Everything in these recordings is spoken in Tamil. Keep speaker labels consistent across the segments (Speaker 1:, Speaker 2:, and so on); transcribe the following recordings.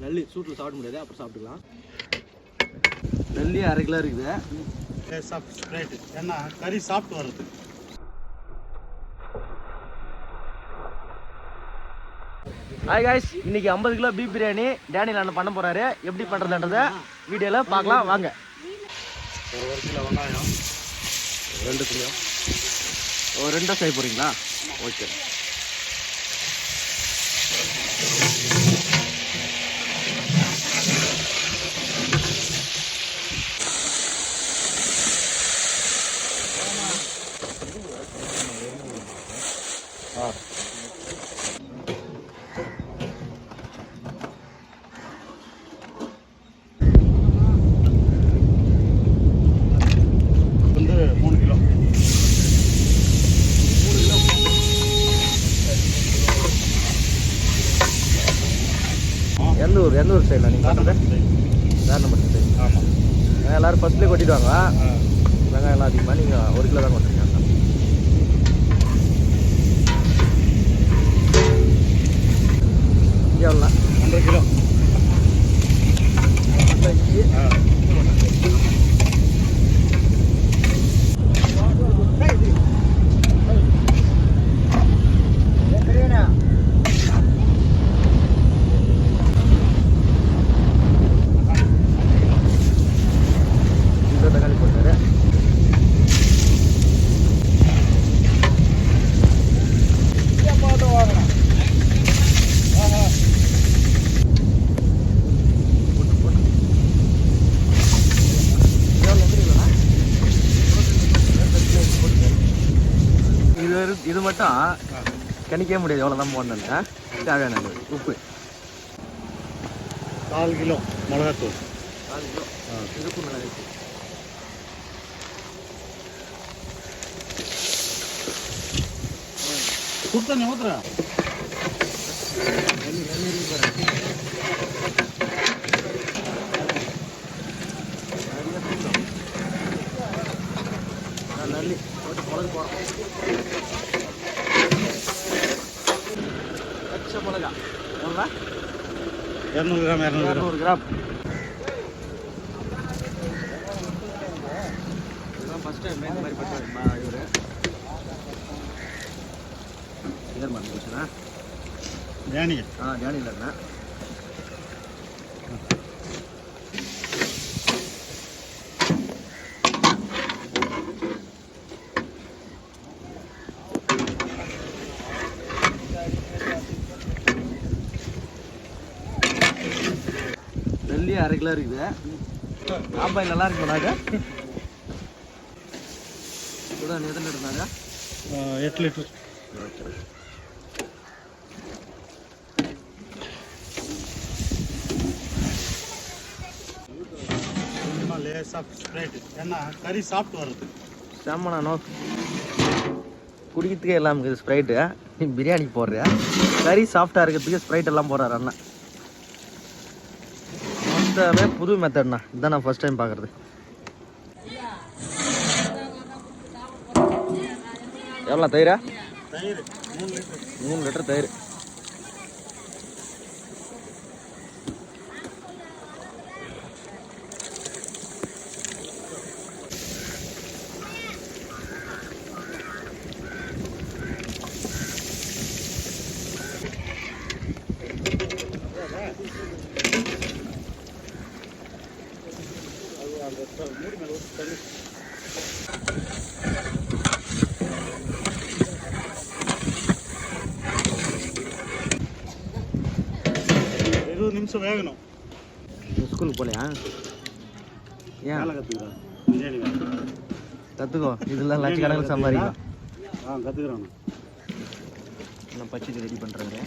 Speaker 1: நல்லி சூட்டில் சாப்பிட முடியாது, அப்புறம் சாப்பிட்டுக்கலாம். நல்லி 1/2 கிலோ இருக்குது.
Speaker 2: ஸ்ப்ரைட் ஏன்னா கறி சாப்பிட்டு வருது.
Speaker 1: ஹாய் காய்ஸ், இன்னைக்கு 50 கிலோ பீஃப் பிரியாணி டேனியல் அண்ணன் பண்ண போறாரு. எப்படி பண்றதுன்றத வீடியோவில் பார்க்கலாம் வாங்க.
Speaker 2: 1 கிலோ வெங்காயம்,
Speaker 1: 2 கிலோ. ஓ 2 செய்ய போறீங்களா? ஓகே.
Speaker 2: வந்து 3 கிலோ.
Speaker 1: எந்த ஊர் சைடில் நீங்கள் பண்ணுறது? வேறு நம்பர் சைடு.
Speaker 2: ஆமாம்,
Speaker 1: எல்லோரும் ஃபஸ்ட்லேயே கொட்டிடுவாங்க. வெங்காயம் எல்லாம் அதிகமாக நீங்கள் 1 கிலோ தான் கொட்டுறீங்க. எவ்வளோ?
Speaker 2: 1 கிலோ.
Speaker 1: தக்காளி போட்டாரு. இது மட்டும் கணிக்கவே முடியாது எவ்வளோதான் போடணும். தேவையான உப்பு
Speaker 2: 4 கிலோ மிளகாத்தூள்.
Speaker 1: 4 கிலோ இதுக்கு மிளகாய்.
Speaker 2: சுத்தண்ணி ஊத்துறேன்.
Speaker 1: நல்லி போட்டு மிளகு போகிறோம். பச்சை மிளகா எவ்வளோ?
Speaker 2: 200 கிராம்.
Speaker 1: 200 கிராம். இதுதான் ஃபஸ்ட் டைம் இந்த மாதிரி பண்ணுவாங்க இவர். இதர் மாதிரி போச்சுண்ணா.
Speaker 2: டேனியல்.
Speaker 1: டேனியல் அண்ணா. நெல்லி 1/2 கிலோ இருக்குது. ஆப்பாயில் நல்லா இருக்கு பண்ணாங்க. கூட எத்தனை இருந்தாங்க?
Speaker 2: 8 லிட்டர். லேசாக ஸ்ப்ரைட் ஏன்னா கறி சாப்பிட்டு வருது.
Speaker 1: செம்மண்ணா குடிக்கிறதுக்கே எல்லாம் இருக்குது ஸ்ப்ரைட்டு. நீ பிரியாணிக்கு போடுறியா? கறி சாஃப்டாக இருக்கிறதுக்கு ஸ்ப்ரைட் எல்லாம் போடுறாரு அண்ணா. மொத்தமே புது மெத்தட்ண்ணா. இதுதான் நான் ஃபஸ்ட் டைம் பார்க்குறது. எவ்வளோ தயிரா?
Speaker 2: தயிர்
Speaker 1: 3 லிட்டர் தயிர்.
Speaker 2: நிமிஷம் வேகணும்.
Speaker 1: ஸ்கூலுக்கு போகலையா? ஏன்?
Speaker 2: வேலை கற்றுக்குறேன். பிரியாணி வேலை
Speaker 1: கற்றுக்கோ. இதெல்லாம் லட்சக்கணக்கில் சம்பாதிக்கலாம்.
Speaker 2: கற்றுக்குறேன்.
Speaker 1: நான் பச்சைக்கு ரெடி பண்ணுறேங்க.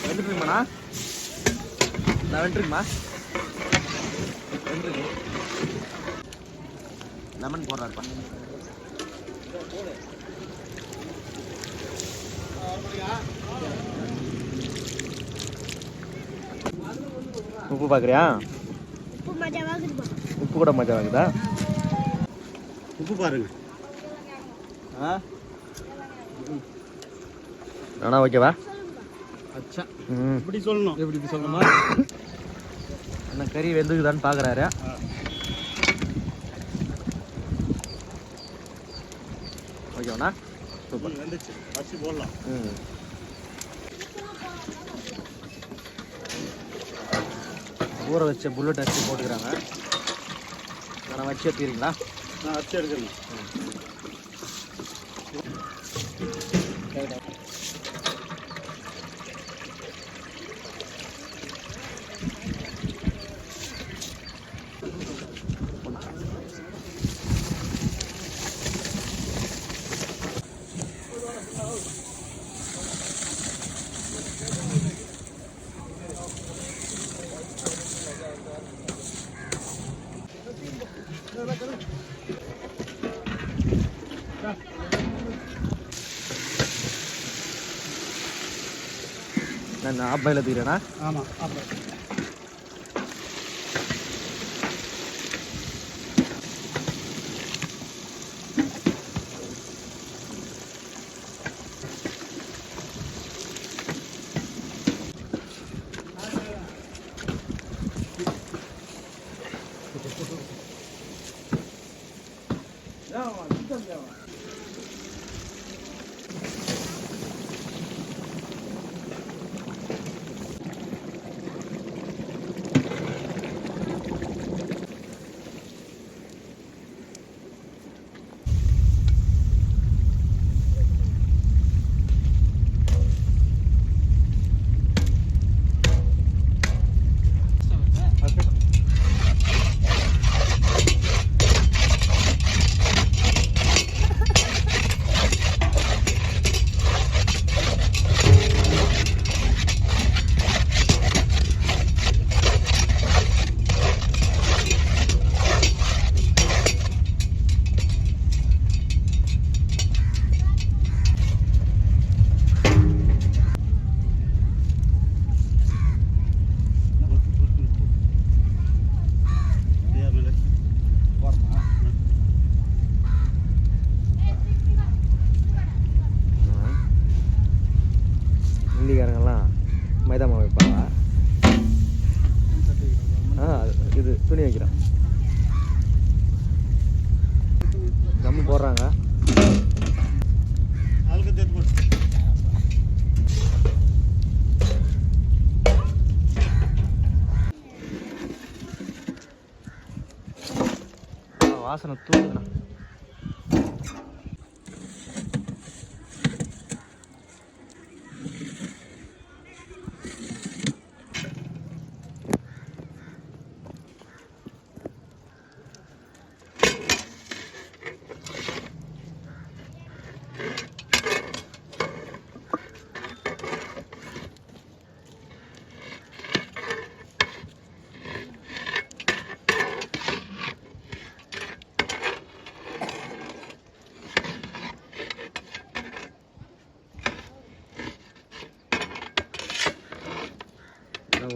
Speaker 1: வெண்டுருக்குமாண்ணா? நான் வெண்டுருக்குமா? வெண்டுருக்கு. லெமன் போடுறாருப்பா. உப்பு பார்க்குறியா? உப்பு கூட மஜா வாங்குதா?
Speaker 2: உப்பு பாருங்க.
Speaker 1: அண்ணா ஓகேவா?
Speaker 2: அச்சா இப்படி சொல்லணும்.
Speaker 3: இப்படி சொல்லணுமா?
Speaker 1: அண்ணா கறி வெந்துக்குதான்னு பார்க்குறாரு. ஓகேவாண்ணா? சூப்பர்.
Speaker 2: வெந்துச்சு. அரிசி போடலாம்.
Speaker 1: ஊற வச்ச புல்லட் அரிசி போட்டுக்கிறாங்க. நான் வச்சு எடுத்துக்கிறீங்களா?
Speaker 2: நான் அரிசி எடுக்கிறேன்.
Speaker 1: நான் ஆஃப் பாயில் எடுத்துக்கிறேண்ணா.
Speaker 2: ஆமாம். அப்போ
Speaker 1: ஹிந்திக்காரங்கெல்லாம் மைதா மாவு வைப்பாங்க. இது துணி வைக்கிறோம். தம்மு போடுறாங்க. வாசனை தூக்குதுண்ணா.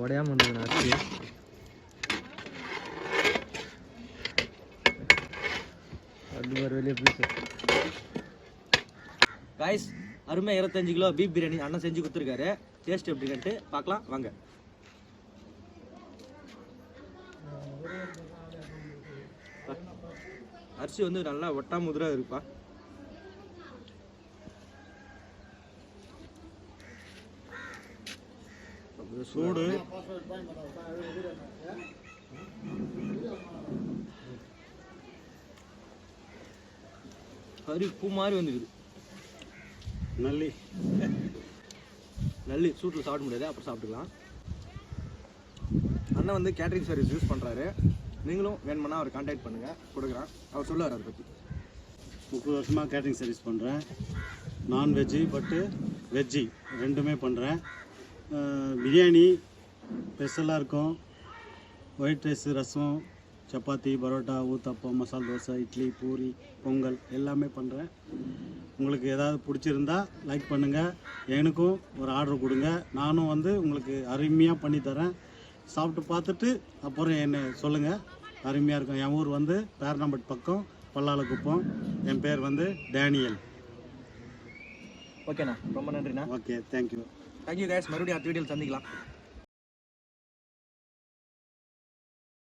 Speaker 1: உடையாம வந்ததுண்ணா அரிசி. அது ஒரு வெளியே பீஸ். காய்ஸ், அருமை 25 கிலோ பீஃப் பிரியாணி அண்ணன் செஞ்சு கொடுத்துருக்காரு. டேஸ்ட் எப்படின்ட்டு பார்க்கலாம் வாங்க. அரிசி வந்து நல்லா ஒட்டா முதிரா இருப்பா.
Speaker 2: சூடு.
Speaker 1: கறி பூ மாதிரி வந்துக்குது.
Speaker 2: நல்லி
Speaker 1: நல்லி சூட்டில் சாப்பிட முடியாது, அப்புறம் சாப்பிட்டுக்கலாம். அண்ணன் வந்து கேட்டரிங் சர்வீஸ் யூஸ் பண்ணுறாரு. நீங்களும் வேணுமென்னா அவர் கான்டாக்ட் பண்ணுங்கள், கொடுக்குறான். அவர் சொல்லுவார் அதை பற்றி.
Speaker 2: 30 வருஷமாக கேட்டரிங் சர்வீஸ் பண்ணுறேன். நான்வெஜ்ஜு பட்டு வெஜ்ஜி ரெண்டுமே பண்ணுறேன். பிரியாணி ஸ்பெஷலாக இருக்கும். ஒயிட் ரைஸ், ரசம், சப்பாத்தி, பரோட்டா, ஊத்தப்பம், மசால் தோசை, இட்லி, பூரி, பொங்கல் எல்லாமே பண்ணுறேன். உங்களுக்கு ஏதாவது பிடிச்சிருந்தா லைக் பண்ணுங்கள். எனக்கும் ஒரு ஆர்டர் கொடுங்க. நானும் வந்து உங்களுக்கு அருமையாக பண்ணித்தரேன். சாப்பிட்டு பார்த்துட்டு அப்புறம் என்ன சொல்லுங்கள். அருமையாக இருக்கும். என் ஊர் வந்து பேரணம்பட் பக்கம் பல்லாலக்குப்பம். என் பேர் வந்து டேனியல்.
Speaker 1: ஓகேண்ணா ரொம்ப நன்றிண்ணா.
Speaker 2: Okay thank you.
Speaker 1: தேங்க்யூ கைஸ், மறுபடியும் அடுத்த வீடியோவில் சந்திக்கலாம்.